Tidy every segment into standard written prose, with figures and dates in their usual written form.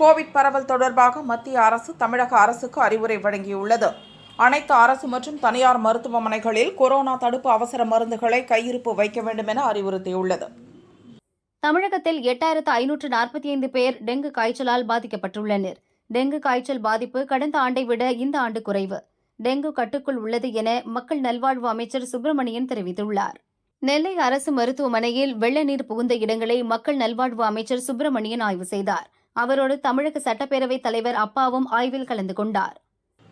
Covid பரவல் தொடர்பாக மத்திய அரசு தமிழக அரசுக்கு அறிவுரை வழங்கியுள்ளது. அனைத்து அரசு மற்றும் தனியார் மருத்துவமனைகளில் கொரோனா தடுப்பு அவசர மருந்துகளை கையிருப்பு வைக்க வேண்டும் என அறிவுறுத்தியுள்ளது. தமிழகத்தில் 8545 பேர் டெங்கு காய்ச்சலால் பாதிக்கப்பட்டுள்ளனர். டெங்கு காய்ச்சல் பாதிப்பு கடந்த ஆண்டை விட இந்த ஆண்டு குறைவு. டெங்கு கட்டுக்குள் உள்ளது என மக்கள் நல்வாழ்வு அமைச்சர் சுப்பிரமணியன் தெரிவித்துள்ளார். நெல்லை அரசு மருத்துவமனையில் வெள்ள நீர் புகுந்த இடங்களை மக்கள் நல்வாழ்வு அமைச்சர் சுப்பிரமணியன் ஆய்வு செய்தார். அவரோடு தமிழக சட்டப்பேரவைத் தலைவர் அப்பாவும் ஆய்வில் கலந்து கொண்டார்.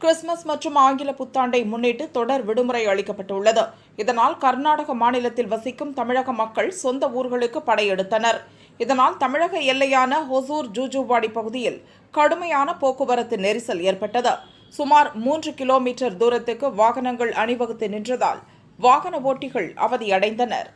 கிறிஸ்துமஸ் மற்றும் ஆங்கில புத்தாண்டை முன்னிட்டு தொடர் விடுமுறை அளிக்கப்பட்டுள்ளது. இதனால் கர்நாடக மாநிலத்தில் வசிக்கும் தமிழக மக்கள் சொந்த ஊர்களுக்கு படையெடுத்தனர். இதனால் தமிழக எல்லையான ஹொசூர் ஜூஜுவாடி பகுதியில் கடுமையான போக்குவரத்து நெரிசல் ஏற்பட்டது. சுமார் 3 கிலோமீட்டர் தூரத்துக்கு வாகனங்கள் அணிவகுத்து நின்றதால் வாகன ஓட்டிகள் அவதியடைந்தனர்.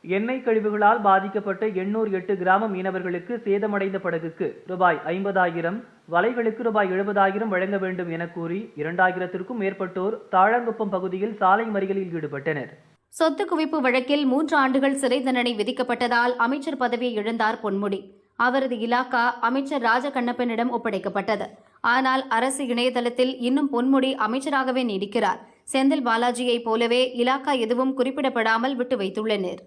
எண்ணெய் கழிவுகளால் பாதிக்கப்பட்ட 808 கிராம மீனவர்களுக்கு சேதமடைந்த படகுக்கு ரூபாய் 50,000, வலைகளுக்கு ரூபாய் 70,000 வழங்க வேண்டும் என கூறி 2000த்திற்கும் மேற்பட்டோர் தாழங்குப்பம் பகுதியில் சாலை மறியலில் ஈடுபட்டனர். சொத்து குவிப்பு வழக்கில் 3 ஆண்டுகள் சிறை தண்டனை விதிக்கப்பட்டதால் அமைச்சர் பதவியை இழந்தார் பொன்முடி. அவரது இலாக்கா அமைச்சர் ராஜகண்ணப்பனிடம் ஒப்படைக்கப்பட்டது. ஆனால் அரசு இணையதளத்தில் இன்னும் பொன்முடி அமைச்சராகவே நீடிக்கிறார். செந்தில் பாலாஜியைப் போலவே இலாக்கா எதுவும் குறிப்பிடப்படாமல் விட்டு வைத்துள்ளனர்.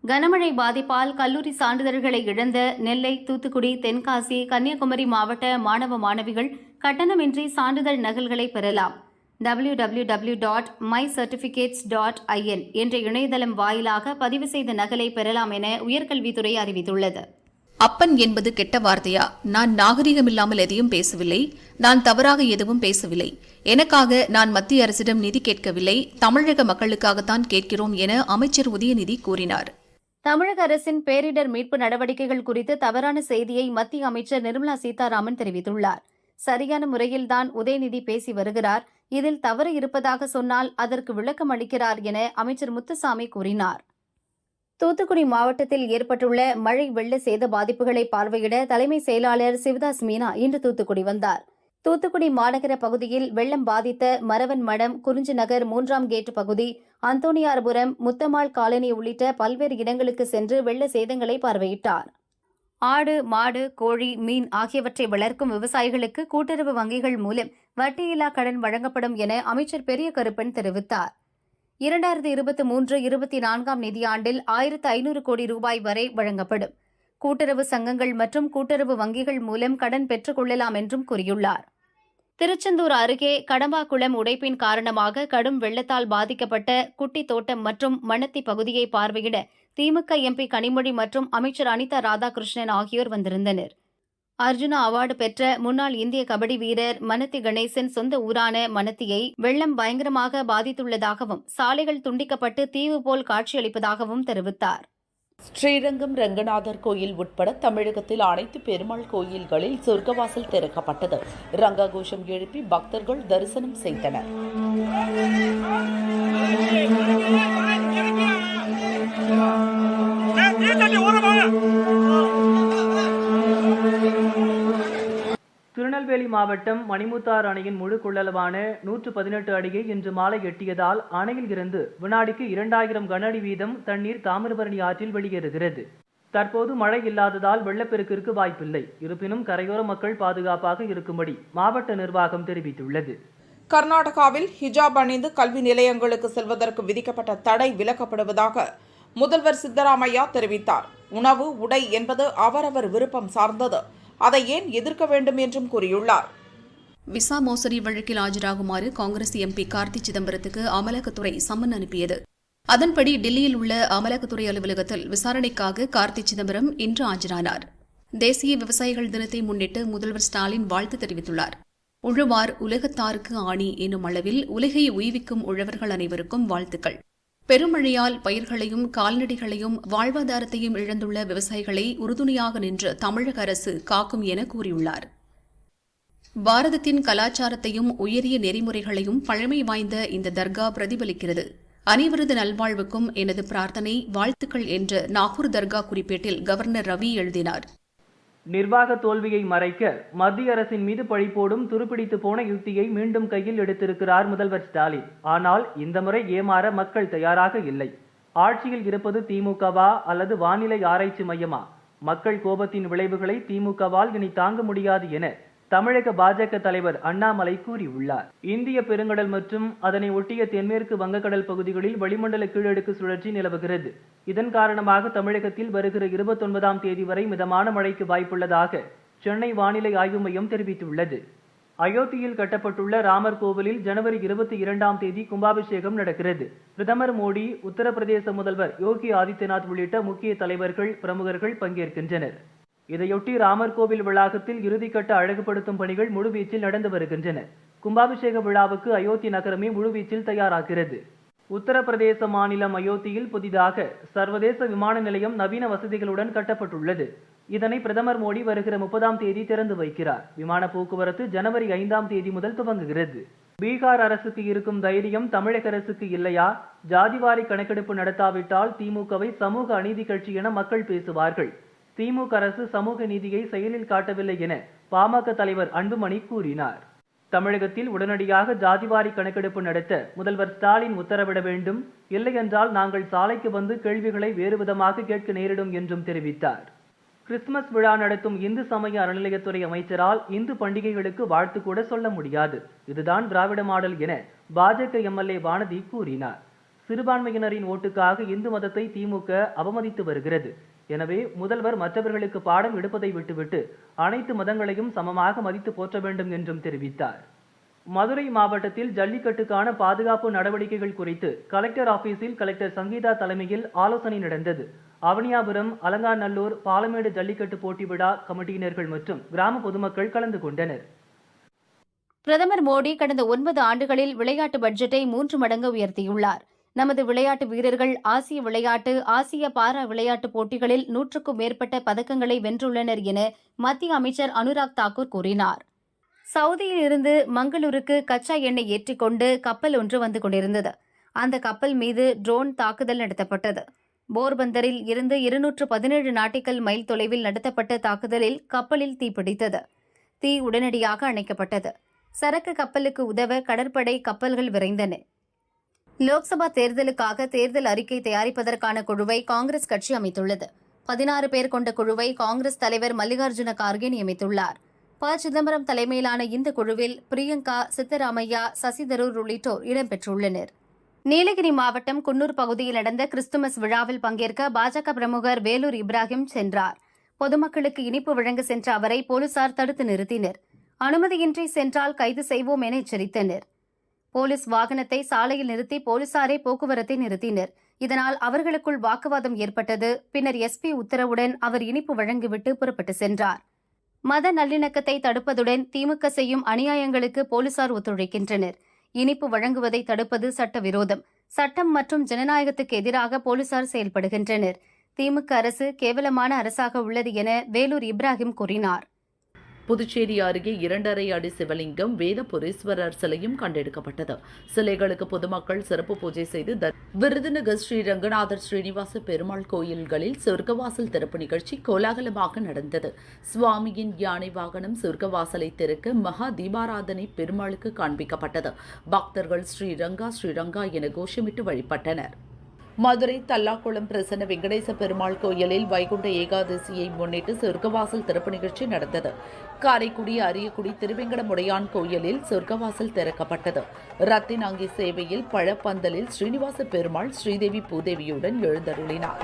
கனமழை பாதிப்பால் கல்லூரி சான்றிதழ்களை இழந்த நெல்லை, தூத்துக்குடி, தென்காசி, கன்னியாகுமரி மாவட்ட மாணவ மாணவிகள் கட்டணமின்றி சான்றிதழ் நகல்களை பெறலாம். www.mycertificates.in என்ற இணையதளம் வாயிலாக பதிவு செய்த நகலை பெறலாம் என உயர்கல்வித்துறை அறிவித்துள்ளது. அப்பன் என்பது கெட்ட வார்த்தையா? நான் நாகரிகமில்லாமல் எதையும் பேசவில்லை. நான் தவறாக எதுவும் பேசவில்லை. எனக்காக நான் மத்திய அரசிடம் நிதி கேட்கவில்லை. தமிழக மக்களுக்காகத்தான் கேட்கிறோம் என அமைச்சர் உதயநிதி கூறினார். தமிழக அரசின் பேரிடர் மீட்பு நடவடிக்கைகள் குறித்து தவறான செய்தியை மத்திய அமைச்சர் நிர்மலா சீதாராமன் தெரிவித்துள்ளார். சரியான முறையில்தான் உதயநிதி பேசி வருகிறார். இதில் தவறு இருப்பதாக சொன்னால் அதற்கு விளக்கம் அளிக்கிறார் என அமைச்சர் முத்துசாமி கூறினார். தூத்துக்குடி மாவட்டத்தில் ஏற்பட்டுள்ள மழை வெள்ள சேத பாதிப்புகளை பார்வையிட தலைமை செயலாளர் சிவதாஸ் மீனா இன்று தூத்துக்குடி வந்தார். தூத்துக்குடி மாநகர பகுதியில் வெள்ளம் பாதித்த மரவன் மடம், குறிஞ்சி நகர் 3ஆம் கேட் பகுதி, அந்தோணியார்புரம், முத்தம்மாள் காலனி உள்ளிட்ட பல்வேறு இடங்களுக்கு சென்று வெள்ள சேதங்களை பார்வையிட்டார். ஆடு, மாடு, கோழி, மீன் ஆகியவற்றை வளர்க்கும் விவசாயிகளுக்கு கூட்டுறவு வங்கிகள் மூலம் வட்டியில்லா கடன் வழங்கப்படும் என அமைச்சர் பெரிய கருப்பன் தெரிவித்தார். 2023-24 நிதியாண்டில் 1500 கோடி ரூபாய் வரை வழங்கப்படும். கூட்டுறவு சங்கங்கள் மற்றும் கூட்டுறவு வங்கிகள் மூலம் கடன் பெற்றுக் கொள்ளலாம் என்றும் கூறியுள்ளார். திருச்செந்தூர் அருகே கடம்பாக்குளம் உடைப்பின் காரணமாக கடும் வெள்ளத்தால் பாதிக்கப்பட்ட குட்டி தோட்டம் மற்றும் மணத்தி பகுதியை பார்வையிட திமுக எம்பி கனிமொழி மற்றும் அமைச்சர் அனிதா ராதாகிருஷ்ணன் ஆகியோர் வந்திருந்தனர். அர்ஜுனா அவார்டு பெற்ற முன்னாள் இந்திய கபடி வீரர் மனத்தி கணேசன் சொந்த ஊரான மனத்தியை வெள்ளம் பயங்கரமாக பாதித்துள்ளதாகவும் சாலைகள் துண்டிக்கப்பட்டு தீவு போல் காட்சியளிப்பதாகவும் தெரிவித்தார். ஸ்ரீரங்கம் ரங்கநாதர் கோயில் உட்பட தமிழகத்தில் அனைத்து பெருமாள் கோயில்களில் சொர்க்கவாசல் திறக்கப்பட்டது. ரங்க கோஷம் எழுப்பி பக்தர்கள் தரிசனம் செய்தனர். திருநெல்வேலி மாவட்டம் மணிமுத்தாறு அணையின் முழு கொள்ளளவான 118 அடியை இன்று மாலை எட்டியதால் அணையில் இருந்து வினாடிக்கு 2000 கன அடி வீதம் தண்ணீர் தாமிரபரணி ஆற்றில் வெளியேறுகிறது. தற்போது மழை இல்லாததால் வெள்ளப்பெருக்கிற்கு வாய்ப்பில்லை. இருப்பினும் கரையோர மக்கள் பாதுகாப்பாக இருக்கும்படி மாவட்ட நிர்வாகம் தெரிவித்துள்ளது. கர்நாடகாவில் ஹிஜாப் அணிந்து கல்வி நிலையங்களுக்கு செல்வதற்கு விதிக்கப்பட்ட தடை விலக்கப்படுவதாக முதல்வர் சித்தராமையா தெரிவித்தார். உணவு, உடை என்பது அவரவர் விருப்பம் சார்ந்தது. அதை ஏன் எதிர்க்க வேண்டும் என்றும் கூறியுள்ளார். விசா மோசடி வழக்கில் ஆஜராகுமாறு காங்கிரஸ் எம்பி கார்த்தி சிதம்பரத்துக்கு அமலாக்கத்துறை சம்மன் அனுப்பியது. அதன்படி டெல்லியில் உள்ள அமலாக்கத்துறை அலுவலகத்தில் விசாரணைக்காக கார்த்தி சிதம்பரம் இன்று ஆஜரானார். தேசிய விவசாயிகள் தினத்தை முன்னிட்டு முதல்வர் ஸ்டாலின் வாழ்த்து தெரிவித்துள்ளார். உழுவார் உலகத்தாருக்கு ஆணி எனும் அளவில் உலகை உய்விக்கும் உழவர்கள் அனைவருக்கும் வாழ்த்துக்கள். பெருமழையால் பயிர்களையும் கால்நடைகளையும் வாழ்வாதாரத்தையும் இழந்துள்ள விவசாயிகளை உறுதுணையாக நின்று தமிழக அரசு காக்கும் என கூறியுள்ளார். பாரதத்தின் கலாச்சாரத்தையும் உயரிய நெறிமுறைகளையும் பழமை வாய்ந்த இந்த தர்கா பிரதிபலிக்கிறது. அனைவரது நல்வாழ்வுக்கும் எனது பிரார்த்தனை, வாழ்த்துக்கள் என்று நாகூர் தர்கா குறிப்பேட்டில் கவர்னர் ரவி எழுதினார். நிர்வாக தோல்வியை மறைக்க மத்திய அரசின் மீது பழிபோடும் துருப்பிடித்து போன யுக்தியை மீண்டும் கையில் எடுத்திருக்கிறார் முதல்வர் ஸ்டாலின். ஆனால் இந்த முறை ஏமாற மக்கள் தயாராக இல்லை. ஆட்சியில் இருப்பது திமுகவா அல்லது வானிலை ஆராய்ச்சி மையமா? மக்கள் கோபத்தின் விளைவுகளை திமுகவால் இனி தாங்க முடியாது என தமிழக பாஜக தலைவர் அண்ணாமலை கூறியுள்ளார். இந்திய பெருங்கடல் மற்றும் அதனை ஒட்டிய தென்மேற்கு வங்கக்கடல் பகுதிகளில் வளிமண்டல கீழடுக்கு சுழற்சி நிலவுகிறது. இதன் காரணமாக தமிழகத்தில் வருகிற 29ஆம் தேதி வரை மிதமான மழைக்கு வாய்ப்புள்ளதாக சென்னை வானிலை ஆய்வு மையம் தெரிவித்துள்ளது. அயோத்தியில் கட்டப்பட்டுள்ள ராமர் கோவிலில் ஜனவரி 22ஆம் தேதி கும்பாபிஷேகம் நடக்கிறது. பிரதமர் மோடி, உத்தரப்பிரதேச முதல்வர் யோகி ஆதித்யநாத் உள்ளிட்ட முக்கிய தலைவர்கள், பிரமுகர்கள் பங்கேற்கின்றனர். இதையொட்டி ராமர் கோவில் வளாகத்தில் இறுதிக்கட்ட அழகுபடுத்தும் பணிகள் முழுவீச்சில் நடந்து வருகின்றன. கும்பாபிஷேக விழாவுக்கு அயோத்தி நகரமே முழுவீச்சில் தயாராகிறது. உத்தரப்பிரதேச மாநிலம் அயோத்தியில் புதிதாக சர்வதேச விமான நிலையம் நவீன வசதிகளுடன் கட்டப்பட்டுள்ளது. இதனை பிரதமர் மோடி வருகிற 30ஆம் தேதி திறந்து வைக்கிறார். விமான போக்குவரத்து ஜனவரி 5ஆம் தேதி முதல் துவங்குகிறது. பீகார் அரசுக்கு இருக்கும் தைரியம் தமிழக அரசுக்கு இல்லையா? ஜாதிவாரி கணக்கெடுப்பு நடத்தாவிட்டால் திமுகவை சமூக அநீதி கட்சி என மக்கள் பேசுவார்கள். திமுக அரசு சமூக நீதியை செயலில் காட்டவில்லை என பாமக தலைவர் அன்புமணி கூறினார். தமிழகத்தில் உடனடியாக ஜாதிவாரி கணக்கெடுப்பு நடத்த முதல்வர் ஸ்டாலின் உத்தரவிட வேண்டும். இல்லையென்றால் நாங்கள் சாலைக்கு வந்து கேள்விகளை வேறு விதமாக கேட்க நேரிடும் என்றும் தெரிவித்தார். கிறிஸ்துமஸ் விழா நடத்தும் இந்து சமய அறநிலையத்துறை அமைச்சரால் இந்து பண்டிகைகளுக்கு வாழ்த்து கூட சொல்ல முடியாது. இதுதான் திராவிட மாடல் என பாஜக எம்எல்ஏ வானதி கூறினார். சிறுபான்மையினரின் ஓட்டுக்காக இந்து மதத்தை திமுக அவமதித்து வருகிறது. எனவே முதல்வர் மற்றவர்களுக்கு பாடம் எடுப்பதை விட்டுவிட்டு அனைத்து மதங்களையும் சமமாக மதித்து போற்ற வேண்டும் என்றும் தெரிவித்தார். மதுரை மாவட்டத்தில் ஜல்லிக்கட்டுக்கான பாதுகாப்பு நடவடிக்கைகள் குறித்து கலெக்டர் ஆபீஸில் கலெக்டர் சங்கீதா தலைமையில் ஆலோசனை நடந்தது. அவனியாபுரம், அலங்காநல்லூர், பாலமேடு ஜல்லிக்கட்டு போட்டி விழா கமிட்டியினர்கள் மற்றும் கிராம பொதுமக்கள் கலந்து கொண்டனர். பிரதமர் மோடி கடந்த 9 ஆண்டுகளில் விளையாட்டு பட்ஜெட்டை 3 மடங்கு உயர்த்தியுள்ளார். நமது விளையாட்டு வீரர்கள் ஆசிய விளையாட்டு, ஆசிய பாரா விளையாட்டுப் போட்டிகளில் 100க்கும் மேற்பட்ட பதக்கங்களை வென்றுள்ளனர் என மத்திய அமைச்சர் அனுராக் தாக்கூர் கூறினார். சவுதியில் இருந்து மங்களூருக்கு கச்சா எண்ணெய் ஏற்றிக்கொண்டு கப்பல் ஒன்று வந்து கொண்டிருந்தது. அந்த கப்பல் மீது ட்ரோன் தாக்குதல் நடத்தப்பட்டது. போர்பந்தரில் இருந்து 217 நாட்டிக்கல் மைல் தொலைவில் நடத்தப்பட்ட தாக்குதலில் கப்பலில் தீப்பிடித்தது. தீ உடனடியாக அணைக்கப்பட்டது. சரக்கு கப்பலுக்கு உதவ கடற்படை கப்பல்கள் விரைந்தன. லோக்சபா தேர்தலுக்காக தேர்தல் அறிக்கை தயாரிப்பதற்கான குழுவை காங்கிரஸ் கட்சி அமைத்துள்ளது. 16 பேர் கொண்ட குழுவை காங்கிரஸ் தலைவர் மல்லிகார்ஜுன கார்கே நியமித்துள்ளார். ப. சிதம்பரம் தலைமையிலான இந்த குழுவில் பிரியங்கா, சித்தராமையா, சசி தரூர் உள்ளிட்டோர் இடம்பெற்றுள்ளனர். நீலகிரி மாவட்டம் குன்னூர் பகுதியில் நடந்த கிறிஸ்துமஸ் விழாவில் பங்கேற்க பாஜக பிரமுகர் வேலூர் இப்ராஹிம் சென்றார். பொதுமக்களுக்கு இனிப்பு வழங்க சென்ற அவரை போலீசார் தடுத்து நிறுத்தினர். அனுமதியின்றி சென்றால் கைது செய்வோம் என எச்சரித்தனர். போலீஸ் வாகனத்தை சாலையில் நிறுத்தி போலீசாரே போக்குவரத்தை நிறுத்தினர். இதனால் அவர்களுக்குள் வாக்குவாதம் ஏற்பட்டது. பின்னர் எஸ்பி உத்தரவுடன் அவர் இனிப்பு வழங்கிவிட்டு புறப்பட்டு சென்றார். மத நல்லிணக்கத்தை தடுப்பதுடன் திமுக செய்யும் அநியாயங்களுக்கு போலீசார் ஒத்துழைக்கின்றனர். இனிப்பு வழங்குவதை தடுப்பது சட்டவிரோதம். சட்டம் மற்றும் ஜனநாயகத்துக்கு எதிராக போலீசார் செயல்படுகின்றனர். திமுக அரசு கேவலமான அரசாக உள்ளது என வேலூர் இப்ராஹிம் கூறினார். புதுச்சேரி அருகே 2.5 அடி சிவலிங்கம், வேதபுரீஸ்வரர் சிலையும் கண்டெடுக்கப்பட்டது. சிலைகளுக்கு பொதுமக்கள் சிறப்பு பூஜை செய்து விருதுநகர் ஸ்ரீ ரங்கநாதர் ஸ்ரீனிவாச பெருமாள் கோயில்களில் சொர்க்கவாசல் திறப்பு நிகழ்ச்சி கோலாகலமாக நடந்தது. சுவாமியின் யானை வாகனம் சொர்க்கவாசலை திறக்க மகா தீபாராதனை பெருமாளுக்கு காண்பிக்கப்பட்டது. பக்தர்கள் ஸ்ரீரங்கா என கோஷமிட்டு வழிபட்டனர். மதுரை தல்லாக்குளம் பிரசன்ன வெங்கடேச பெருமாள் கோயிலில் வைகுண்ட ஏகாதசியை முன்னிட்டு சொர்க்கவாசல் திறப்பு நிகழ்ச்சி நடந்தது. காரைக்குடி அரியக்குடி திருவேங்கடமுடையான் கோயிலில் சொர்க்கவாசல் திறக்கப்பட்டது. ரத்தின் அங்கி சேவையில் பழப்பந்தலில் ஸ்ரீனிவாச பெருமாள் ஸ்ரீதேவி பூதேவியுடன் எழுந்தருளினார்.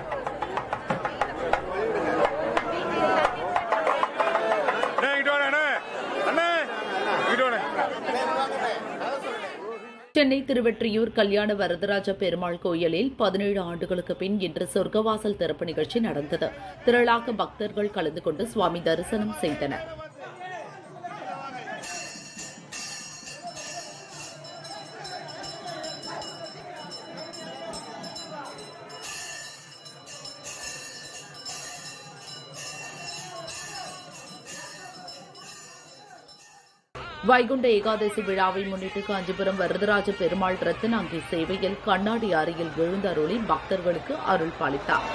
சென்னை திருவெற்றியூர் கல்யாண வரதராஜ பெருமாள் கோயிலில் 17 ஆண்டுகளுக்கு பின் இன்று சொர்க்கவாசல் திறப்பு நிகழ்ச்சி நடந்தது. திரளாக பக்தர்கள் கலந்து கொண்டு சுவாமி தரிசனம் செய்தனர். வைகுண்ட ஏகாதசி விழாவை முன்னிட்டு காஞ்சிபுரம் வரதராஜ பெருமாள் ரத்தின அங்கி சேவையில் கண்ணாடி அறையில் எழுந்தருளி பக்தர்களுக்கு அருள் பாலித்தார்.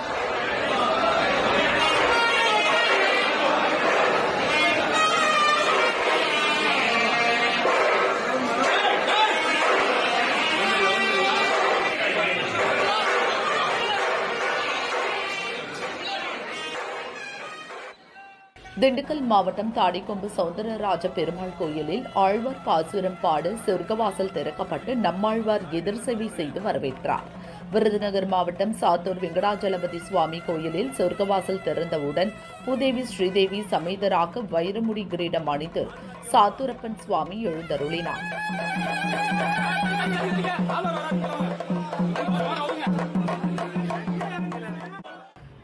திண்டுக்கல் மாவட்டம் தாடிக்கொம்பு சௌந்தரராஜ பெருமாள் கோயிலில் ஆழ்வார் பாசுரம் பாட சொர்க்கவாசல் திறக்கப்பட்டு நம்மாழ்வார் எதிர்சேவை செய்து வரவேற்றார். விருதுநகர் மாவட்டம் சாத்தூர் வெங்கடாஜலபதி சுவாமி கோயிலில் சொர்க்கவாசல் திறந்தவுடன் பூதேவி ஸ்ரீதேவி சமேதராக வைரமுடி கிரீடம் அணிந்து சாத்தூரப்பன் சுவாமி எழுந்தருளினார்.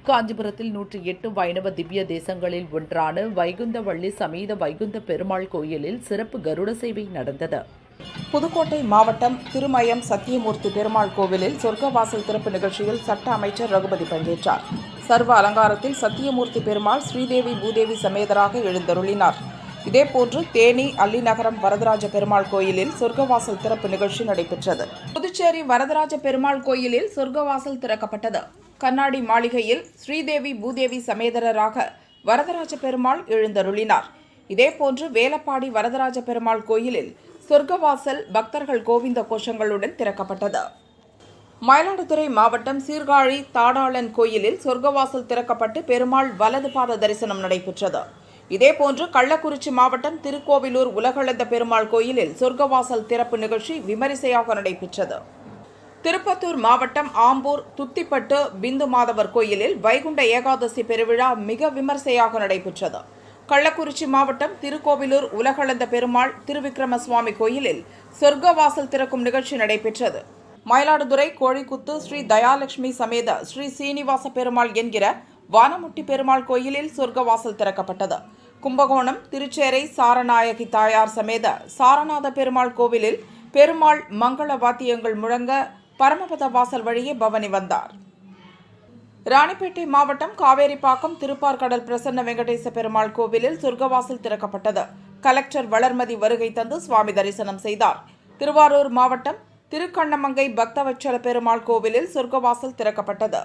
காஞ்சிபுரத்தில் 108 வைணவ திவ்ய தேசங்களில் ஒன்றான வைகுந்தவள்ளி சமேத வைகுந்த பெருமாள் கோயிலில் சிறப்பு கருட சேவை நடந்தது. புதுக்கோட்டை மாவட்டம் திருமயம் சத்தியமூர்த்தி பெருமாள் கோவிலில் சொர்க்கவாசல் திறப்பு நிகழ்ச்சியில் சட்ட அமைச்சர் ரகுபதி பங்கேற்றார். சர்வ அலங்காரத்தில் சத்தியமூர்த்தி பெருமாள் ஸ்ரீதேவி பூதேவி சமேதராக எழுந்தருளினார். இதேபோன்று தேனி அல்லிநகரம் வரதராஜ பெருமாள் கோயிலில் சொர்க்கவாசல் திறப்பு நிகழ்ச்சி நடைபெற்றது. புதுச்சேரி வரதராஜ பெருமாள் கோயிலில் சொர்க்கவாசல் திறக்கப்பட்டது. கண்ணாடி மாளிகையில் ஸ்ரீதேவி பூதேவி சமேதரராக வரதராஜ பெருமாள் எழுந்தருளினார். இதேபோன்று வேலப்பாடி வரதராஜ பெருமாள் கோயிலில் சொர்க்கவாசல் பக்தர்கள் கோவிந்த கோஷங்களுடன் திறக்கப்பட்டது. மயிலாடுதுறை மாவட்டம் சீர்காழி தாடாளன் கோயிலில் சொர்க்கவாசல் திறக்கப்பட்டு பெருமாள் வலது பாத தரிசனம் நடைபெற்றது. இதேபோன்று கள்ளக்குறிச்சி மாவட்டம் திருக்கோவிலூர் உலகளந்த பெருமாள் கோயிலில் சொர்க்கவாசல் திறப்பு நிகழ்ச்சி விமரிசையாக நடைபெற்றது. திருப்பத்தூர் மாவட்டம் ஆம்பூர் துத்திப்பட்டு பிந்து மாதவர் கோயிலில் வைகுண்ட ஏகாதசி பெருவிழா மிக விமர்சையாக நடைபெற்றது. கள்ளக்குறிச்சி மாவட்டம் திருக்கோவிலூர் உலகளந்த பெருமாள் திருவிக்கிரம சுவாமி கோயிலில் சொர்க்கவாசல் திறக்கும் நிகழ்ச்சி நடைபெற்றது. மயிலாடுதுறை கோழிக்குத்து ஸ்ரீ தயாலட்சுமி சமேத ஸ்ரீ சீனிவாச பெருமாள் என்கிற வானமுட்டி பெருமாள் கோயிலில் சொர்க்கவாசல் திறக்கப்பட்டது. கும்பகோணம் திருச்சேரை சாரநாயகி தாயார் சமேத சாரநாத பெருமாள் கோவிலில் பெருமாள் மங்கள வாத்தியங்கள் முழங்க பரமபத வாசல் வழியே பவனி வந்தார். ராணிப்பேட்டை மாவட்டம் காவேரிப்பாக்கம் திருப்பார்கடல் பிரசன்ன வெங்கடேச பெருமாள் கோவிலில் சொர்க்கவாசல் திறக்கப்பட்டது. கலெக்டர் வளர்மதி வருகை தந்து சுவாமி தரிசனம் செய்தார். திருவாரூர் மாவட்டம் திருக்கண்ணமங்கை பக்தவச்சல பெருமாள் கோவிலில் சொர்க்கவாசல் திறக்கப்பட்டது.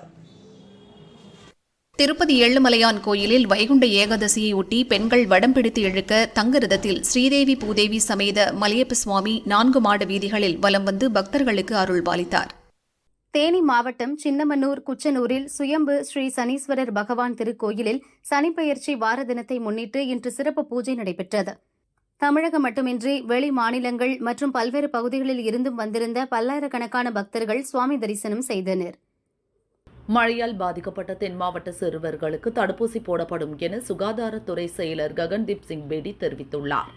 திருப்பதி ஏழுமலையான் கோயிலில் வைகுண்ட ஏகாதசியை ஒட்டி பெண்கள் வடம் பிடித்து இழுக்க தங்க ரதத்தில் ஸ்ரீதேவி பூதேவி சமேத மலையப்ப சுவாமி 4 மாட வீதிகளில் வலம் வந்து பக்தர்களுக்கு அருள் பாலித்தார். தேனி மாவட்டம் சின்னமனூர் குச்சனூரில் சுயம்பு ஸ்ரீ சனீஸ்வரர் பகவான் திருக்கோயிலில் சனிப்பெயர்ச்சி வார தினத்தை முன்னிட்டு இன்று சிறப்பு பூஜை நடைபெற்றது. தமிழகம் மட்டுமின்றி வெளி மாநிலங்கள் மற்றும் பல்வேறு பகுதிகளில் இருந்தும் வந்திருந்த பல்லாயிரக்கணக்கான பக்தர்கள் சுவாமி தரிசனம் செய்தனர். மழையால் பாதிக்கப்பட்ட தென் மாவட்ட சிறுவர்களுக்கு தடுப்பூசி போடப்படும் என சுகாதாரத்துறை செயலர் ககன்தீப் சிங் பேடி தெரிவித்துள்ளார்.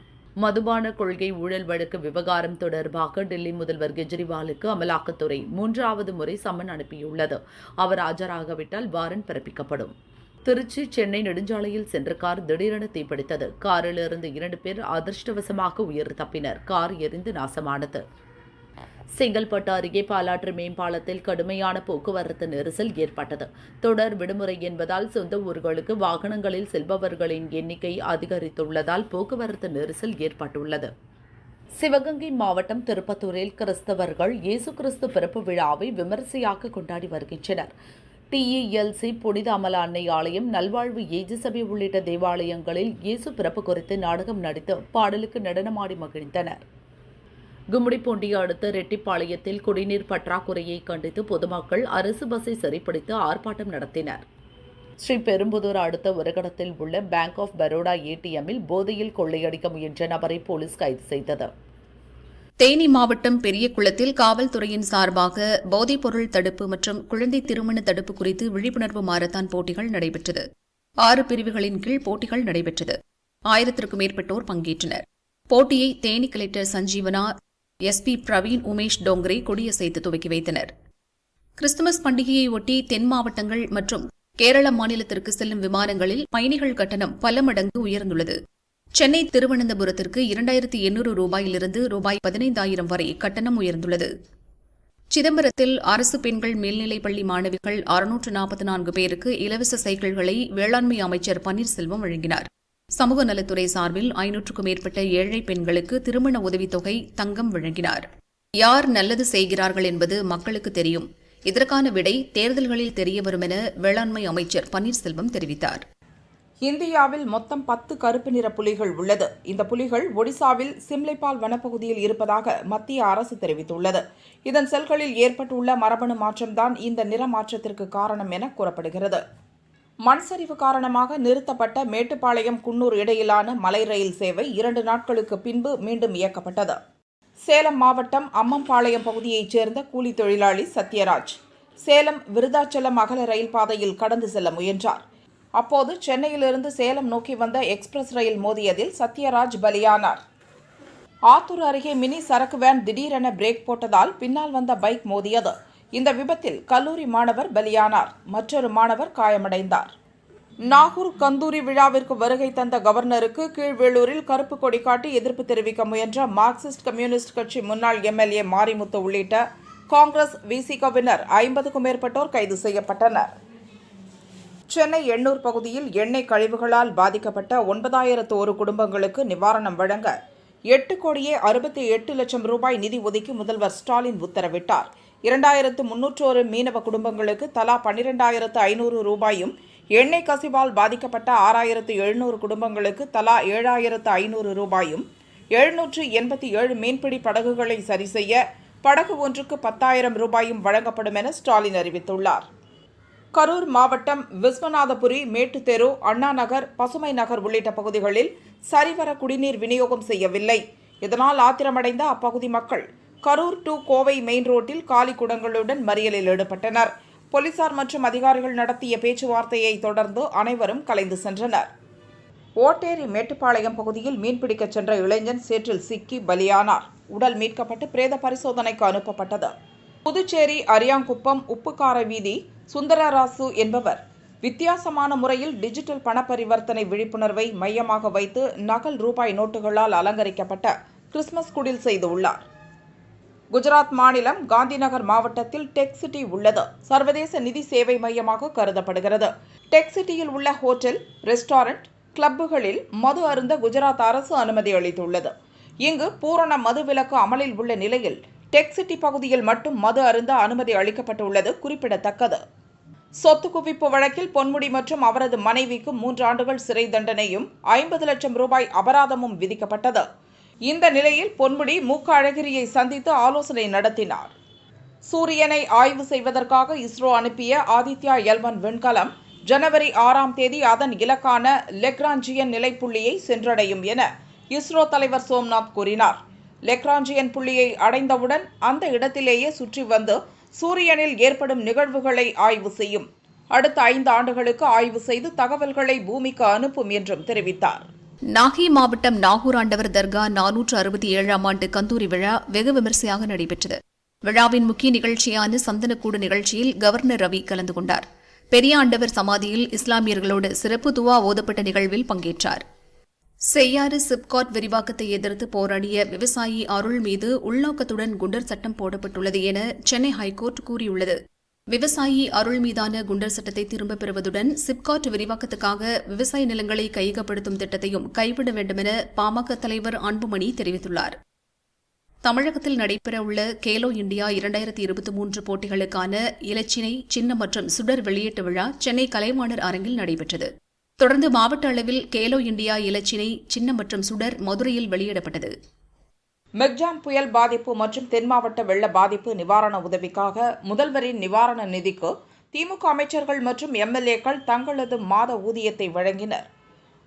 மதுபான கொள்கை ஊழல் வழக்கு விவகாரம் தொடர்பாக டெல்லி முதல்வர் கெஜ்ரிவாலுக்கு அமலாக்கத்துறை 3வது முறை சம்மன் அனுப்பியுள்ளது. அவர் ஆஜராகவிட்டால் வாரண்ட் பிறப்பிக்கப்படும். திருச்சி சென்னை நெடுஞ்சாலையில் சென்ற கார் திடீரென தீப்பிடித்தது. காரிலிருந்து 2 பேர் அதிர்ஷ்டவசமாக உயிர் தப்பினர். கார் எரிந்து நாசமானது. செங்கல்பட்டு அருகே பாலாற்று மேம்பாலத்தில் கடுமையான போக்குவரத்து நெரிசல் ஏற்பட்டது. தொடர் விடுமுறை என்பதால் சொந்த ஊர்களுக்கு வாகனங்களில் செல்பவர்களின் எண்ணிக்கை அதிகரித்துள்ளதால் போக்குவரத்து நெரிசல் ஏற்பட்டுள்ளது. சிவகங்கை மாவட்டம் திருப்பத்தூரில் கிறிஸ்தவர்கள் இயேசு கிறிஸ்து பிறப்பு விழாவை விமரிசையாக கொண்டாடி வருகின்றனர். TELC புனித அமல அன்னை ஆலயம், நல்வாழ்வு ஏஜி சபை உள்ளிட்ட தேவாலயங்களில் இயேசு பிறப்பு குறித்து நாடகம் நடித்து பாடலுக்கு நடனமாடி மகிழ்ந்தனர். கும்மிடிப்பூண்டி அடுத்த ரெட்டிப்பாளையத்தில் குடிநீர் பற்றாக்குறையை கண்டித்து பொதுமக்கள் அரசு பஸ்ஸை சிறைப்பிடித்து ஆர்ப்பாட்டம் நடத்தினர். ஸ்ரீபெரும்புதூர் அடுத்த ஒரகடத்தில் உள்ள பேங்க் ஆஃப் பரோடா ATMில் போதையில் கொள்ளையடிக்க முயன்ற நபரை போலீஸ் கைது செய்தது. தேனி மாவட்டம் பெரியகுளத்தில் காவல்துறையின் சார்பாக போதைப்பொருள் தடுப்பு மற்றும் குழந்தை திருமண தடுப்பு குறித்து விழிப்புணர்வு மாரத்தான் போட்டிகள் நடைபெற்றது. 6 பிரிவுகளின் கீழ் போட்டிகள் நடைபெற்றது. 1000க்கும் மேற்பட்டோர் பங்கேற்றனர். போட்டியை தேனி கலெக்டர் சஞ்சீவனா, SP பிரவீன், உமேஷ் டோங்கரே கொடியசைத்து துவக்கி வைத்தனர். கிறிஸ்துமஸ் பண்டிகையை ஒட்டி தென் மாவட்டங்கள் மற்றும் கேரள மாநிலத்திற்கு செல்லும் விமானங்களில் பயணிகள் கட்டணம் பல மடங்கு உயர்ந்துள்ளது. சென்னை திருவனந்தபுரத்திற்கு 2800 ரூபாயிலிருந்து ரூபாய் 15,000 வரை கட்டணம் உயர்ந்துள்ளது. சிதம்பரத்தில் அரசு பெண்கள் மேல்நிலைப் பள்ளி மாணவிகள் 644 பேருக்கு இலவச சைக்கிள்களை வேளாண்மை அமைச்சர் பன்னீர்செல்வம் வழங்கினார். சமூக நலத்துறை சார்பில் 500க்கும் மேற்பட்ட ஏழை பெண்களுக்கு திருமண உதவித்தொகை, தங்கம் வழங்கினார். யார் நல்லது செய்கிறார்கள் என்பது மக்களுக்கு தெரியும். இதற்கான விடை தேர்தல்களில் தெரியவரும் என வேளாண்மை அமைச்சர் பன்னீர்செல்வம் தெரிவித்தார். இந்தியாவில் மொத்தம் 10 கருப்பு நிற புலிகள் உள்ளது. இந்த புலிகள் ஒடிசாவில் சிம்லைபால் வனப்பகுதியில் இருப்பதாக மத்திய அரசு தெரிவித்துள்ளது. இதன் செல்களில் ஏற்பட்டுள்ள மரபணு மாற்றம்தான் இந்த நிற மாற்றத்திற்கு காரணம் என கூறப்படுகிறது. மண் சரிவு காரணமாக நிறுத்தப்பட்ட மேட்டுப்பாளையம் குன்னூர் இடையிலான மலை ரயில் சேவை 2 நாட்களுக்கு பின்பு மீண்டும் இயக்கப்பட்டது. சேலம் மாவட்டம் அம்மம்பாளையம் பகுதியைச் சேர்ந்த கூலி தொழிலாளி சத்யராஜ் சேலம் விருதாச்சலம் அகல ரயில் பாதையில் கடந்து செல்ல முயன்றார். அப்போது சென்னையிலிருந்து சேலம் நோக்கி வந்த எக்ஸ்பிரஸ் ரயில் மோதியதில் சத்யராஜ் பலியானார். ஆத்தூர் அருகே மினி சரக்கு வேன் திடீரென பிரேக் போட்டதால் பின்னால் வந்த பைக் மோதியது. இந்த விபத்தில் கல்லூரி மாணவர் பலியானார். மற்றொரு மாணவர் காயமடைந்தார். நாகூர் கந்தூரி விழாவிற்கு வருகை தந்த கவர்னருக்கு கீழ்வேளூரில் கருப்பு கொடி காட்டி எதிர்ப்பு தெரிவிக்க முயன்ற மார்க்சிஸ்ட் கம்யூனிஸ்ட் கட்சி முன்னாள் எம்எல்ஏ மாரிமுத்து உள்ளிட்ட காங்கிரஸ் விசிகவினர் 50க்கும் மேற்பட்டோர் கைது செய்யப்பட்டனர். சென்னை எண்ணூர் பகுதியில் எண்ணெய் கழிவுகளால் பாதிக்கப்பட்ட 9,001 குடும்பங்களுக்கு நிவாரணம் வழங்க 8,68 லட்சம் ரூபாய் நிதி ஒதுக்கி முதல்வர் ஸ்டாலின் உத்தரவிட்டார். 2,301 மீனவ குடும்பங்களுக்கு தலா 12,500 ரூபாயும், எண்ணெய் கசிவால் பாதிக்கப்பட்ட 6,700 குடும்பங்களுக்கு தலா 7,500 ரூபாயும், 787 மீன்பிடி படகுகளை சரிசெய்ய படகு ஒன்றுக்கு 10,000 ரூபாயும் வழங்கப்படும் என ஸ்டாலின் அறிவித்துள்ளார். கரூர் மாவட்டம் விஸ்வநாதபுரி, மேட்டுத்தெரு, அண்ணா நகர், பசுமை நகர் உள்ளிட்ட பகுதிகளில் சரிவர குடிநீர் விநியோகம் செய்யவில்லை. இதனால் ஆத்திரமடைந்த அப்பகுதி மக்கள் கரூர் டு கோவை மெயின் ரோட்டில் காலி குடங்களுடன் மறியலில் ஈடுபட்டனர். போலீசார் மற்றும் அதிகாரிகள் நடத்திய பேச்சுவார்த்தையை தொடர்ந்து அனைவரும் கலைந்து சென்றனர். ஓட்டேரி மேட்டுப்பாளையம் பகுதியில் மீன்பிடிக்கச் சென்ற இளைஞன் சேற்றில் சிக்கி பலியானார். உடல் மீட்கப்பட்டு பிரேத பரிசோதனைக்கு அனுப்பப்பட்டது. புதுச்சேரி அரியாங்குப்பம் உப்புக்கார வீதி சுந்தரராசு என்பவர் வித்தியாசமான முறையில் டிஜிட்டல் பண பரிவர்த்தனை விழிப்புணர்வை மையமாக வைத்து நகல் ரூபாய் நோட்டுகளால் அலங்கரிக்கப்பட்ட கிறிஸ்துமஸ் குடில் செய்துள்ளார். குஜராத் மாநிலம் காந்திநகர் மாவட்டத்தில் டெக் சிட்டி உள்ளது. சர்வதேச நிதி சேவை மையமாக கருதப்படுகிறது. டெக் சிட்டியில் உள்ள ஹோட்டல், ரெஸ்டாரண்ட், கிளப்புகளில் மது அருந்த குஜராத் அரசு அனுமதி அளித்துள்ளது. இங்கு பூரண மது விலக்கு அமலில் உள்ள நிலையில் டெக் சிட்டி பகுதியில் மட்டும் மது அருந்த அனுமதி அளிக்கப்பட்டுள்ளது குறிப்பிடத்தக்கது. சொத்து குவிப்பு வழக்கில் பொன்முடி மற்றும் அவரது மனைவிக்கு 3 ஆண்டுகள் சிறை தண்டனையும் 50 லட்சம் ரூபாய் அபராதமும் விதிக்கப்பட்டது. இந்த நிலையில் பொன்முடி மூக்க அழகிரியை சந்தித்து ஆலோசனை நடத்தினார். சூரியனை ஆய்வு செய்வதற்காக இஸ்ரோ அனுப்பிய ஆதித்யா L1 விண்கலம் ஜனவரி 6ஆம் தேதி அதன் இலக்கான லெக்ராஞ்சியன் நிலைப்புள்ளியை சென்றடையும் என இஸ்ரோ தலைவர் சோம்நாத் கூறினார். லெக்ராஞ்சியன் புள்ளியை அடைந்தவுடன் அந்த இடத்திலேயே சுற்றி வந்து சூரியனில் ஏற்படும் நிகழ்வுகளை ஆய்வு செய்யும். அடுத்த 5 ஆண்டுகளுக்கு ஆய்வு செய்து தகவல்களை பூமிக்கு அனுப்பும் என்றும் தெரிவித்தார். நாகை மாவட்டம் நாகூர் ஆண்டவர் தர்கா 467ஆம் ஆண்டு கந்தூரி விழா வெகு விமரிசையாக நடைபெற்றது. விழாவின் முக்கிய நிகழ்ச்சியான சந்தனக்கூடு நிகழ்ச்சியில் கவர்னர் ரவி கலந்து கொண்டார். பெரிய ஆண்டவர் சமாதியில் இஸ்லாமியர்களோடு சிறப்பு துவா ஓதப்பட்ட நிகழ்வில் பங்கேற்றார். செய்யாறு சிப்காட் விரிவாக்கத்தை எதிர்த்து போராடிய விவசாயி அருள் மீது உள்நோக்கத்துடன் குண்டர் சட்டம் போடப்பட்டுள்ளது என சென்னை ஹைகோர்ட் கூறியுள்ளது. விவசாயி அருள் மீதான குண்டர் சட்டத்தை திரும்பப் பெறுவதுடன் சிப்காட் விரிவாக்கத்துக்காக விவசாய நிலங்களை கையகப்படுத்தும் திட்டத்தையும் கைவிட வேண்டுமென பாமக தலைவர் அன்புமணி தெரிவித்துள்ளார். தமிழகத்தில் நடைபெறவுள்ள கேலோ இண்டியா 2023 போட்டிகளுக்கான இலச்சினை, சின்னம் மற்றும் சுடர் வெளியீட்டு விழா சென்னை கலைவாணர் அரங்கில் நடைபெற்றது. தொடர்ந்து மாவட்ட அளவில் கேலோ இண்டியா இலச்சினை, சின்னம் மற்றும் சுடர் மதுரையில் வெளியிடப்பட்டது. மெக்ஜான் புயல் பாதிப்பு மற்றும் தென் மாவட்ட வெள்ள பாதிப்பு நிவாரண உதவிக்காக முதல்வரின் நிவாரண நிதிக்கு திமுக அமைச்சர்கள் மற்றும் எம்எல்ஏக்கள் தங்களது மாத ஊதியத்தை வழங்கினர்.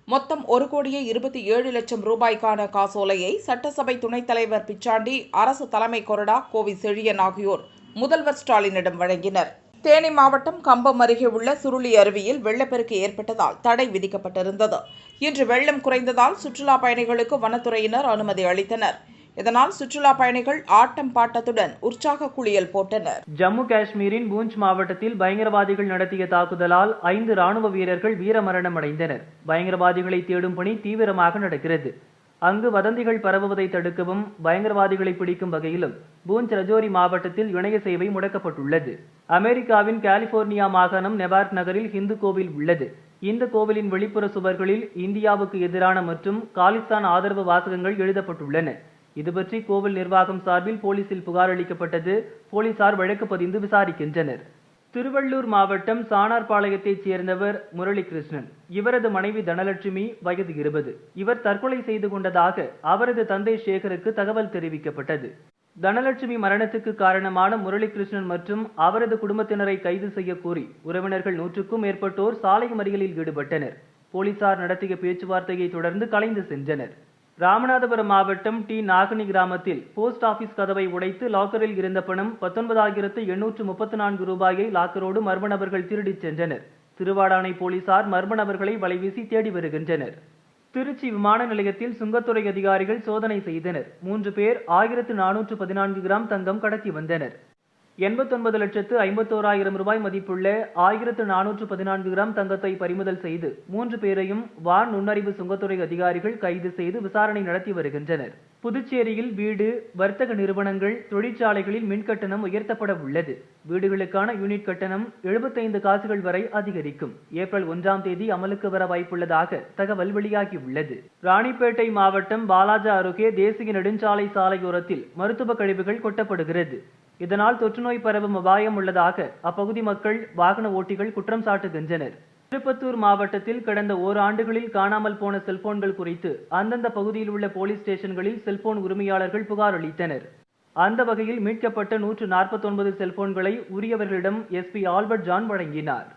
மொத்தம் 1,27 லட்சம் ரூபாய்க்கான காசோலையை சட்டசபை துணைத் தலைவர் பிச்சாண்டி, அரசு தலைமை கொறடா கோவி செழியன் ஆகியோர் முதல்வர் ஸ்டாலினிடம் வழங்கினர். தேனி மாவட்டம் கம்பம் அருகே உள்ள சுருளி அருவியில் வெள்ளப்பெருக்கு ஏற்பட்டதால் தடை விதிக்கப்பட்டிருந்தது. இன்று வெள்ளம் குறைந்ததால் சுற்றுலா பயணிகளுக்கு வனத்துறையினர் அனுமதி அளித்தனர். இதனால் சுற்றுலா பயணிகள் ஆட்டம் பாட்டத்துடன் உற்சாக குளியல் போட்டனர். ஜம்மு காஷ்மீரின் பூஞ்ச் மாவட்டத்தில் பயங்கரவாதிகள் நடத்திய தாக்குதலால் 5 ராணுவ வீரர்கள் வீரமரணம் அடைந்தனர். பயங்கரவாதிகளை தேடும் பணி தீவிரமாக நடக்கிறது. அங்கு வதந்திகள் பரவுவதை தடுக்கவும் பயங்கரவாதிகளை பிடிக்கும் வகையிலும் பூஞ்ச் ரஜோரி மாவட்டத்தில் இணைய சேவை முடக்கப்பட்டுள்ளது. அமெரிக்காவின் கலிபோர்னியா மாகாணம் நெவார்க் நகரில் இந்து கோவில் உள்ளது. இந்த கோவிலின் வெளிப்புற சுவர்களில் இந்தியாவுக்கு எதிரான மற்றும் காலிஸ்தான் ஆதரவு வாசகங்கள் எழுதப்பட்டுள்ளன. இதுபற்றி கோவில் நிர்வாகம் சார்பில் போலீசில் புகார் அளிக்கப்பட்டது. போலீசார் வழக்கு பதிந்து விசாரிக்கின்றனர். திருவள்ளூர் மாவட்டம் சாணார்பாளையத்தைச் சேர்ந்தவர் முரளிகிருஷ்ணன். இவரது மனைவி தனலட்சுமி, வயது 20. இவர் தற்கொலை செய்து கொண்டதாக அவரது தந்தை சேகருக்கு தகவல் தெரிவிக்கப்பட்டது. தனலட்சுமி மரணத்துக்கு காரணமான முரளிகிருஷ்ணன் மற்றும் அவரது குடும்பத்தினரை கைது செய்ய கோரி உறவினர்கள் 100க்கும் மேற்பட்டோர் சாலை மறியலில் ஈடுபட்டனர். போலீசார் நடத்திய பேச்சுவார்த்தையை தொடர்ந்து கலைந்து சென்றனர். ராமநாதபுரம் மாவட்டம் டி நாகனி கிராமத்தில் போஸ்ட் ஆபீஸ் கதவை உடைத்து லாக்கரில் இருந்த பணம் 19,834 ரூபாயை லாக்கரோடு மர்ம நபர்கள் திருடிச் சென்றனர். திருவாடானை போலீசார் மர்ம நபர்களை வலைவீசி தேடி வருகின்றனர். திருச்சி விமான நிலையத்தில் சுங்கத்துறை அதிகாரிகள் சோதனை செய்தனர். 3 பேர் 1414 கிராம் தங்கம் கடத்தி வந்தனர். 89,51,000 ரூபாய் மதிப்புள்ள 1414 கிராம் தங்கத்தை பறிமுதல் செய்து 3 பேரையும் வான் நுண்ணறிவு சுங்கத்துறை அதிகாரிகள் கைது செய்து விசாரணை நடத்தி வருகின்றனர். புதுச்சேரியில் வீடு, வர்த்தக நிறுவனங்கள், தொழிற்சாலைகளில் மின்கட்டணம் உயர்த்தப்பட உள்ளது. வீடுகளுக்கான யூனிட் கட்டணம் 75 காசுகள் வரை அதிகரிக்கும். ஏப்ரல் 1ஆம் தேதி அமலுக்கு வர வாய்ப்புள்ளதாக தகவல் வெளியாகியுள்ளது. ராணிப்பேட்டை மாவட்டம் பாலாஜா அருகே தேசிய நெடுஞ்சாலை சாலையோரத்தில் மருத்துவ கழிவுகள் கொட்டப்படுகிறது. இதனால் தொற்றுநோய் பரவும் அபாயம் உள்ளதாக அப்பகுதி மக்கள், வாகன ஓட்டிகள் குற்றம் சாட்டுகின்றனர். திருப்பத்தூர் மாவட்டத்தில் கடந்த ஓராண்டுகளில் காணாமல் போன செல்போன்கள் குறித்து அந்தந்த பகுதியில் உள்ள போலீஸ் ஸ்டேஷன்களில் செல்போன் உரிமையாளர்கள் புகார் அளித்தனர். அந்த வகையில் மீட்கப்பட்ட 149 செல்போன்களை உரியவர்களிடம் எஸ்பி ஆல்பர்ட் ஜான் வழங்கினார்.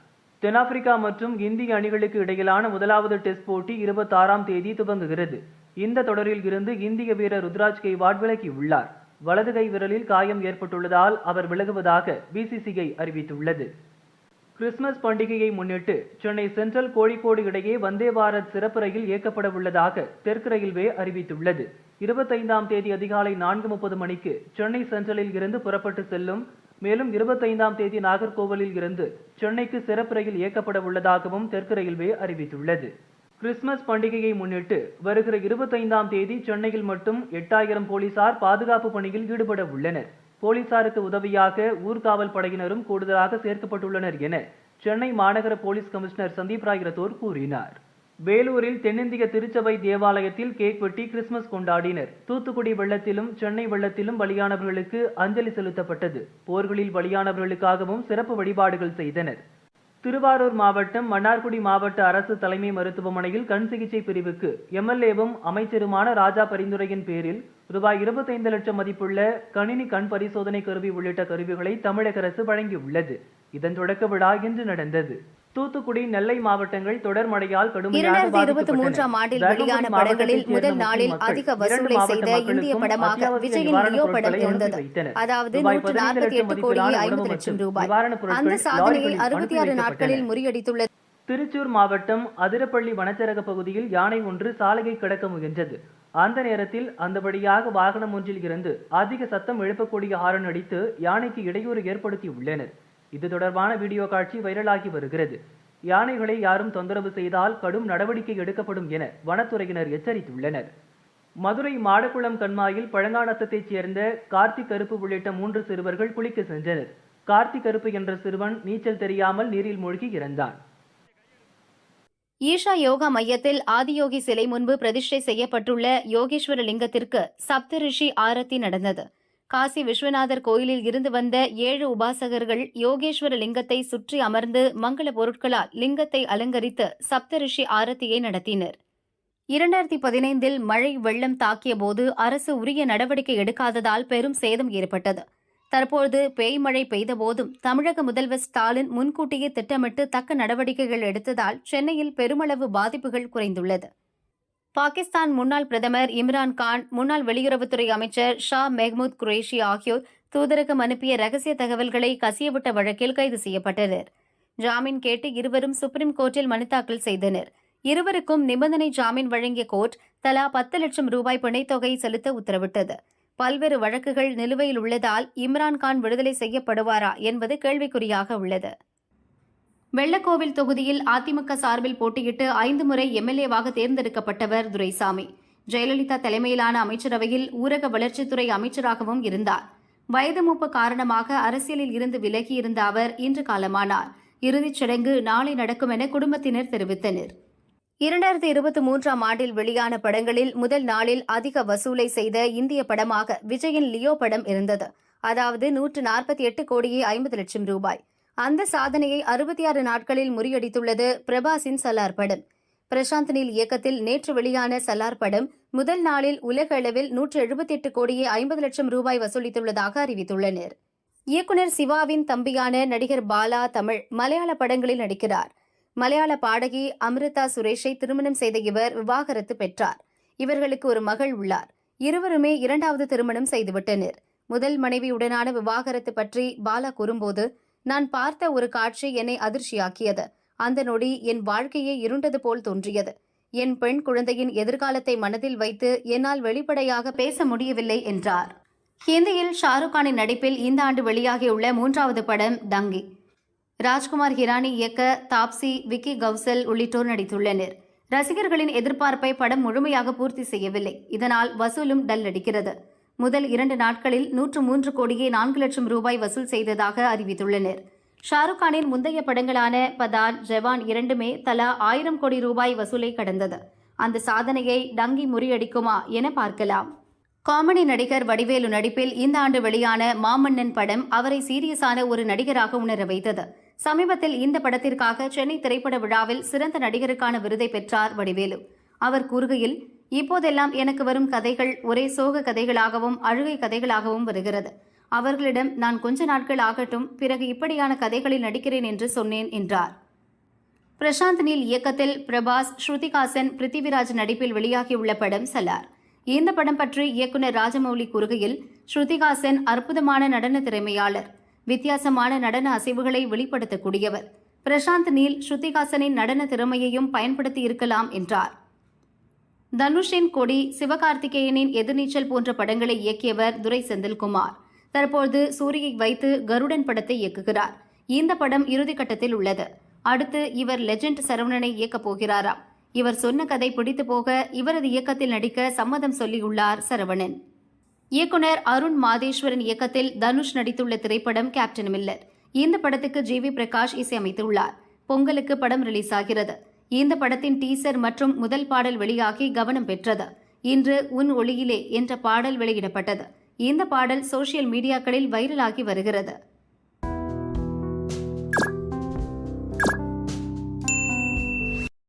தென்னாப்பிரிக்கா மற்றும் இந்திய அணிகளுக்கு இடையிலான முதலாவது டெஸ்ட் போட்டி 26ஆம் தேதி துவங்குகிறது. இந்த தொடரில் இருந்து இந்திய வீரர் ருத்ராஜ் கெய்வாட் விலகியுள்ளார். வலது கை விரலில் காயம் ஏற்பட்டுள்ளதால் அவர் விலகுவதாக பிசிசிஐ அறிவித்துள்ளது. கிறிஸ்துமஸ் பண்டிகையை முன்னிட்டு சென்னை சென்ட்ரல் கோழிக்கோடு இடையே வந்தே பாரத் சிறப்பு ரயில் இயக்கப்பட உள்ளதாக தெற்கு ரயில்வே அறிவித்துள்ளது. 25ஆம் தேதி அதிகாலை 4:30 மணிக்கு சென்னை சென்ட்ரலில் இருந்து புறப்பட்டு செல்லும். மேலும் 25ஆம் தேதி நாகர்கோவிலில் இருந்து சென்னைக்கு சிறப்பு ரயில் இயக்கப்பட உள்ளதாகவும் தெற்கு ரயில்வே அறிவித்துள்ளது. கிறிஸ்துமஸ் பண்டிகையை முன்னிட்டு வருகிற 25ஆம் தேதி சென்னையில் மட்டும் 8000 போலீசார் பாதுகாப்பு பணியில் ஈடுபட உள்ளனர். போலீசாருக்கு உதவியாக ஊர்காவல் படையினரும் கூடுதலாக சேர்க்கப்பட்டுள்ளனர் என சென்னை மாநகர போலீஸ் கமிஷனர் சந்தீப் ராய் ரத்தோர் கூறினார். வேலூரில் தென்னிந்திய திருச்சபை தேவாலயத்தில் கேக் வெட்டி கிறிஸ்துமஸ் கொண்டாடினர். தூத்துக்குடி வெள்ளத்திலும் சென்னை வெள்ளத்திலும் பலியானவர்களுக்கு அஞ்சலி செலுத்தப்பட்டது. போர்களில் பலியானவர்களுக்காகவும் சிறப்பு வழிபாடுகள் செய்தனர். திருவாரூர் மாவட்டம் மன்னார்குடி மாவட்ட அரசு தலைமை மருத்துவமனையில் கண் சிகிச்சை பிரிவுக்கு எம்எல்ஏவும் அமைச்சருமான ராஜா பரிந்துரையின் பேரில் ரூபாய் 25 லட்சம் மதிப்புள்ள கணினி கண் பரிசோதனை கருவி உள்ளிட்ட கருவிகளை தமிழக அரசு வழங்கியுள்ளது. இதன் தொடக்க விழா இன்று நடந்தது. தூத்துக்குடி, நெல்லை மாவட்டங்கள் தொடர் மழையால் கடுமையாக 2023ஆம் ஆண்டில் வெளியான படங்களில் முதல் நாளில் அதிக வசூலை செய்த இந்திய படமாக விஜயின் லியோ படம் இருந்தது. அதாவது 148 கோடியே 50 லட்சம் ரூபாய். அந்த சாதனையை 66 நாட்களில் முறியடித்துள்ளது. திருச்சூர் மாவட்டம் அதிரப்பள்ளி வனச்சரக பகுதியில் யானை ஒன்று சாலையை கடக்க முயன்றது. அந்த நேரத்தில் அந்த வழியாக வாகனம் ஒன்றில் இருந்து அதிக சத்தம் எழுப்பக்கூடிய ஹாரன் அடித்து யானைக்கு இடையூறு ஏற்படுத்தியுள்ளனர். இது தொடர்பான வீடியோ காட்சி வைரலாகி வருகிறது. யானைகளை யாரும் தொந்தரவு செய்தால் கடும் நடவடிக்கை எடுக்கப்படும் என வனத்துறையினர் எச்சரித்துள்ளனர். மதுரை மாடக்குளம் கண்மாயில் பழங்காநத்தத்தைச் சேர்ந்த கார்த்திக் கருப்பு உள்ளிட்ட 3 சிறுவர்கள் குளிக்க சென்றனர். கார்த்திக் கருப்பு என்ற சிறுவன் நீச்சல் தெரியாமல் நீரில் மூழ்கி இறந்தான். ஈஷா யோகா மையத்தில் ஆதியோகி சிலை முன்பு பிரதிஷ்டை செய்யப்பட்டுள்ள யோகேஸ்வர லிங்கத்திற்கு சப்தரிஷி ஆரத்தி நடந்தது. காசி விஸ்வநாதர் கோயிலில் இருந்து வந்த 7 உபாசகர்கள் யோகேஸ்வர லிங்கத்தை சுற்றி அமர்ந்து மங்கள பொருட்களால் லிங்கத்தை அலங்கரித்து சப்தரிஷி ஆரத்தியை நடத்தினர். 2015இல் மழை வெள்ளம் தாக்கிய போது அரசு உரிய நடவடிக்கை எடுக்காததால் பெரும் சேதம் ஏற்பட்டது. தற்போது பேய்மழை பெய்தபோதும் தமிழக முதல்வர் ஸ்டாலின் முன்கூட்டியே திட்டமிட்டு தக்க நடவடிக்கைகள் எடுத்ததால் சென்னையில் பெருமளவு பாதிப்புகள் குறைந்துள்ளது. பாகிஸ்தான் முன்னாள் பிரதமர் இம்ரான் கான், முன்னாள் வெளியுறவுத்துறை அமைச்சர் ஷா மெஹ்மூத் குரேஷி ஆகியோர் தூதரகம் அனுப்பிய ரகசிய தகவல்களை கசியவிட்ட வழக்கில் கைது செய்யப்பட்டனர். ஜாமீன் கேட்டு இருவரும் சுப்ரீம் கோர்ட்டில் மனு தாக்கல் செய்தனர். இருவருக்கும் நிபந்தனை ஜாமீன் வழங்கிய கோர்ட் தலா 10 லட்சம் ரூபாய் பிணைத்தொகை செலுத்த உத்தரவிட்டது. பல்வேறு வழக்குகள் நிலுவையில் உள்ளதால் இம்ரான் கான் விடுதலை செய்யப்படுவாரா என்பது கேள்விக்குறியாக உள்ளது. வெள்ளக்கோவில் தொகுதியில் அதிமுக சார்பில் போட்டியிட்டு 5 முறை எம்எல்ஏவாக தேர்ந்தெடுக்கப்பட்டவர் துரைசாமி. ஜெயலலிதா தலைமையிலான அமைச்சரவையில் ஊரக வளர்ச்சித்துறை அமைச்சராகவும் இருந்தார். வயது மூப்பு காரணமாக அரசியலில் இருந்து விலகியிருந்த அவர் இன்று காலமானார். இறுதிச் சடங்கு நாளை நடக்கும் என குடும்பத்தினர் தெரிவித்தனர். 2023ஆம் ஆண்டில் வெளியான படங்களில் முதல் நாளில் அதிக வசூலை செய்த இந்திய படமாக விஜயின் லியோ படம் இருந்தது. அதாவது 148 கோடியே 50 லட்சம் ரூபாய். அந்த சாதனையை 66 நாட்களில் முறியடித்துள்ளது பிரபாஸின் சலார் படம். பிரசாந்த் நீல் இயக்கத்தில் நேற்று வெளியான சலார் படம் முதல் நாளில் உலக அளவில் 178 கோடியே 50 லட்சம் ரூபாய் வசூலித்துள்ளதாக அறிவித்துள்ளனர். இயக்குனர் சிவாவின் தம்பியான நடிகர் பாலா தமிழ், மலையாள படங்களில் நடிக்கிறார். மலையாள பாடகி அமிர்தா சுரேஷை திருமணம் செய்த இவர் விவாகரத்து பெற்றார். இவர்களுக்கு ஒரு மகள் உள்ளார். இருவருமே இரண்டாவது திருமணம் செய்துவிட்டனர். முதல் மனைவியுடனான விவாகரத்து பற்றி பாலா கூறும்போது, நான் பார்த்த ஒரு காட்சி என்னை அதிர்ச்சியாக்கியது. அந்த நொடி என் வாழ்க்கையே இருண்டது போல் தோன்றியது. என் பெண் குழந்தையின் எதிர்காலத்தை மனதில் வைத்து என்னால் வெளிப்படையாக பேச முடியவில்லை என்றார். ஹிந்தியில் ஷாருக் கானின் நடிப்பில் இந்த ஆண்டு வெளியாகியுள்ள 3வது படம் டங்கி. ராஜ்குமார் ஹிரானி இயக்க தாப்சி, விக்கி கௌசல் உள்ளிட்டோர் நடித்துள்ளனர். ரசிகர்களின் எதிர்பார்ப்பை படம் முழுமையாக பூர்த்தி செய்யவில்லை. இதனால் வசூலும் டல் அடிக்கிறது. முதல் 2 நாட்களில் 103 கோடியே 4 லட்சம் ரூபாய் வசூல் செய்ததாக அறிவித்துள்ளனர். ஷாருக் கானின் முந்தைய படங்களான பதான், ஜவான் இரண்டுமே தலா 1000 கோடி ரூபாய் வசூலை கடந்தது. அந்த சாதனையை டங்கி முறியடிக்குமா என பார்க்கலாம். காமெடி நடிகர் வடிவேலு நடிப்பில் இந்த ஆண்டு வெளியான மாமன்னன் படம் அவரை சீரியஸான ஒரு நடிகராக உணர வைத்தது. சமீபத்தில் இந்த படத்திற்காக சென்னை திரைப்பட விழாவில் சிறந்த நடிகருக்கான விருதை பெற்றார் வடிவேலு. அவர் கூறுகையில், இப்போதெல்லாம் எனக்கு வரும் கதைகள் ஒரே சோக கதைகளாகவும் அழுகை கதைகளாகவும் வருகிறது. அவர்களிடம் நான் கொஞ்ச நாட்கள் ஆகட்டும், பிறகு இப்படியான கதைகளில் நடிக்கிறேன் என்று சொன்னேன் என்றார். பிரசாந்த் நீல் இயக்கத்தில் பிரபாஸ், ஸ்ருதிஹாசன், பிருத்திவிராஜ் நடிப்பில் வெளியாகியுள்ள படம் சலார். இந்த படம் பற்றி இயக்குனர் ராஜமௌலி கூறுகையில், ஸ்ருதிஹாசன் அற்புதமான நடன திறமையாளர், வித்தியாசமான நடன அசைவுகளை வெளிப்படுத்தக்கூடியவர். பிரசாந்த் நீல் ஸ்ருதிஹாசனின் நடன திறமையையும் பயன்படுத்தி இருக்கலாம் என்றார். தனுஷின் கொடி, சிவகார்த்திகேயனின் எதிர்நீச்சல் போன்ற படங்களை இயக்கியவர் துரை செந்தில்குமார். தற்போது சூரியை வைத்து கருடன் படத்தை இயக்குகிறார். இந்த படம் இறுதிக்கட்டத்தில் உள்ளது. அடுத்து இவர் லெஜெண்ட் சரவணனை இயக்கப் போகிறாராம். இவர் சொன்ன கதை பிடித்து போக இவரது இயக்கத்தில் நடிக்க சம்மதம் சொல்லியுள்ளார் சரவணன். இயக்குனர் அருண் மாதேஸ்வரன் இயக்கத்தில் தனுஷ் நடித்துள்ள திரைப்படம் கேப்டன் மில்லர். இந்த படத்துக்கு ஜிவி பிரகாஷ் இசையமைத்துள்ளார். பொங்கலுக்கு படம் ரிலீஸ் ஆகிறது. இந்த படத்தின் டீசர் மற்றும் முதல் பாடல் வெளியாகி கவனம் பெற்றது. இன்று உன் ஒளியிலே என்ற பாடல் வெளியிடப்பட்டது. இந்த பாடல் சோஷியல் மீடியாக்களில் வைரலாகி வருகிறது.